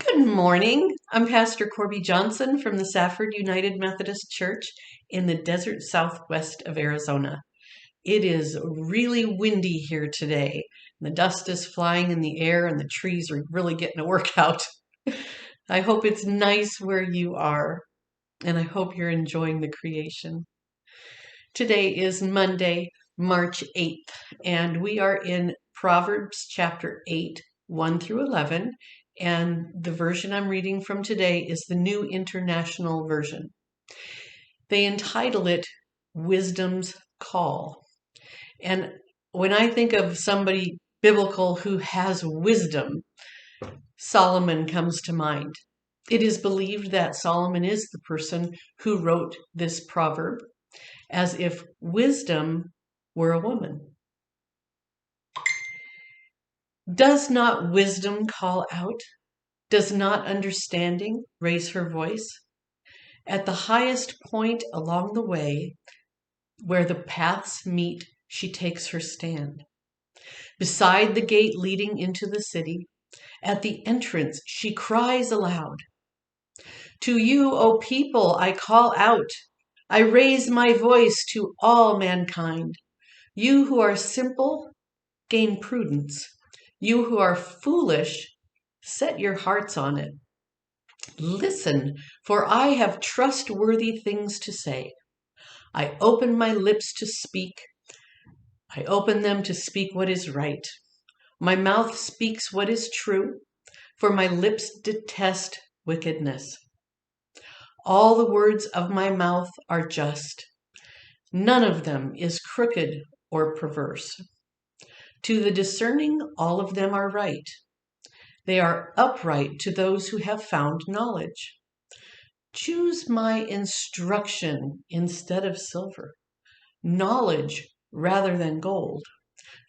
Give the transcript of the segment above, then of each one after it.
Good morning. I'm Pastor Corby Johnson from the Safford United Methodist Church in the desert southwest of Arizona. It is really windy here today. The dust is flying in the air and the trees are really getting a workout. I hope it's nice where you are, and I hope you're enjoying the creation. Today is Monday, March 8th, and we are in Proverbs chapter 8, 1 through 11. And the version I'm reading from today is the New International Version. They entitle it Wisdom's Call. And when I think of somebody biblical who has wisdom, Solomon comes to mind. It is believed that Solomon is the person who wrote this proverb, as if wisdom were a woman. Does not wisdom call out? Does not understanding raise her voice? At the highest point along the way, where the paths meet, she takes her stand. Beside the gate leading into the city, at the entrance, she cries aloud. To you, O people, I call out. I raise my voice to all mankind. You who are simple, gain prudence. You who are foolish, set your hearts on it. Listen, for I have trustworthy things to say. I open my lips to speak. I open them to speak what is right. My mouth speaks what is true, for my lips detest wickedness. All the words of my mouth are just. None of them is crooked or perverse. To the discerning, all of them are right. They are upright to those who have found knowledge. Choose my instruction instead of silver, knowledge rather than gold.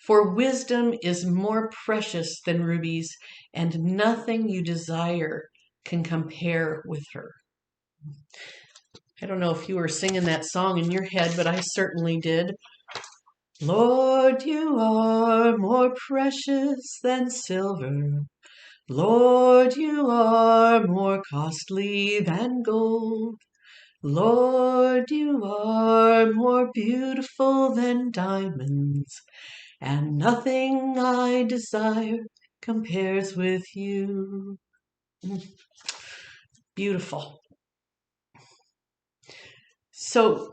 For wisdom is more precious than rubies, and nothing you desire can compare with her. I don't know if you were singing that song in your head, but I certainly did. Lord, you are more precious than silver. Lord, you are more costly than gold. Lord, you are more beautiful than diamonds, and nothing I desire compares with you. Beautiful. So,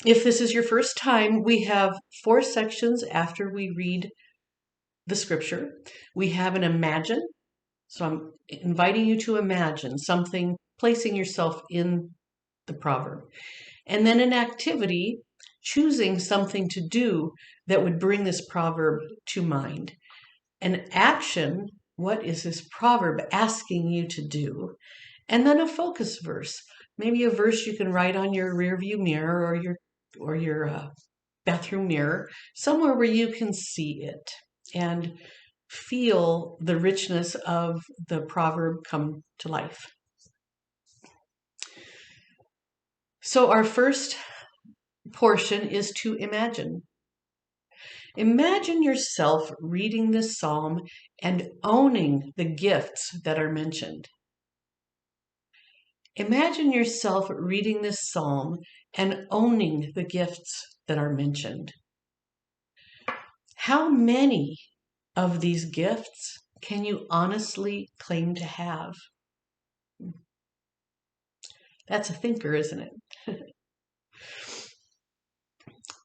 if this is your first time, we have 4 sections after we read the scripture. We have an imagine. So I'm inviting you to imagine something, placing yourself in the proverb. And then an activity, choosing something to do that would bring this proverb to mind. An action, what is this proverb asking you to do? And then a focus verse, maybe a verse you can write on your rearview mirror or your bathroom mirror, somewhere where you can see it and feel the richness of the proverb come to life. So our first portion is to imagine. Imagine yourself reading this psalm and owning the gifts that are mentioned. Imagine yourself reading this psalm and owning the gifts that are mentioned. How many of these gifts can you honestly claim to have? That's a thinker, isn't it?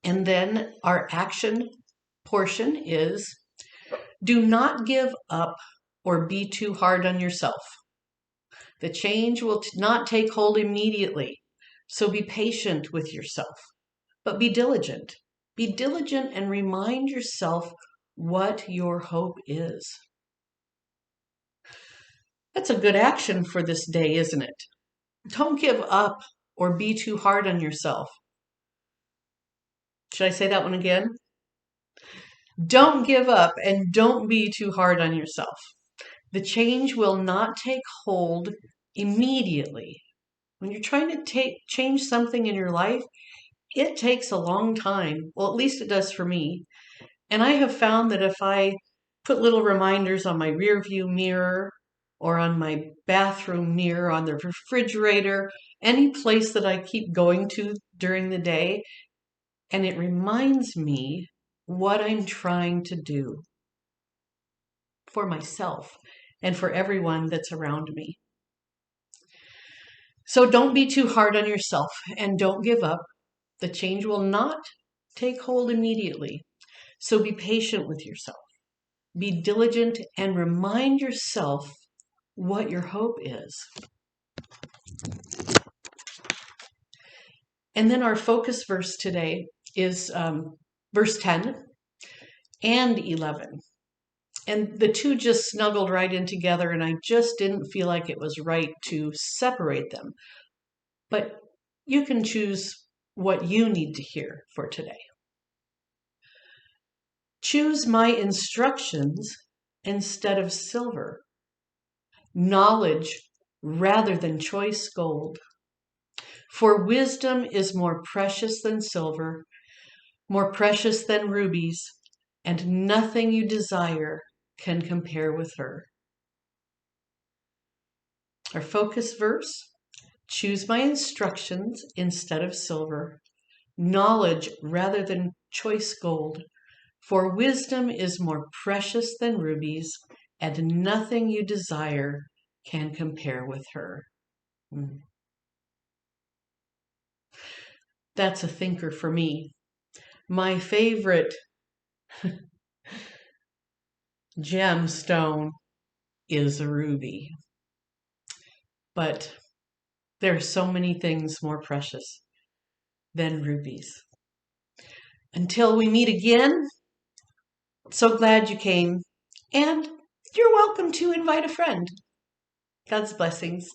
And then our action portion is do not give up or be too hard on yourself. The change will not take hold immediately, so be patient with yourself, but be diligent. Be diligent and remind yourself what your hope is. That's a good action for this day, isn't it? Don't give up or be too hard on yourself. Should I say that one again? Don't give up and don't be too hard on yourself. The change will not take hold immediately. When you're trying to change something in your life, it takes a long time. Well, at least it does for me. And I have found that if I put little reminders on my rear view mirror or on my bathroom mirror, on the refrigerator, any place that I keep going to during the day. And it reminds me what I'm trying to do for myself and for everyone that's around me. So don't be too hard on yourself and don't give up. The change will not take hold immediately. So be patient with yourself. Be diligent and remind yourself what your hope is. And then our focus verse today is verse 10 and 11. And the two just snuggled right in together, and I just didn't feel like it was right to separate them. But you can choose what you need to hear for today. Choose my instructions instead of silver, knowledge rather than choice gold. For wisdom is more precious than silver, more precious than rubies, and nothing you desire can compare with her. Our focus verse: choose my instructions instead of silver, knowledge rather than choice gold. For wisdom is more precious than rubies, and nothing you desire can compare with her. That's a thinker for me. My favorite gemstone is a ruby, but there are so many things more precious than rubies. Until we meet again, so glad you came, and you're welcome to invite a friend. God's blessings.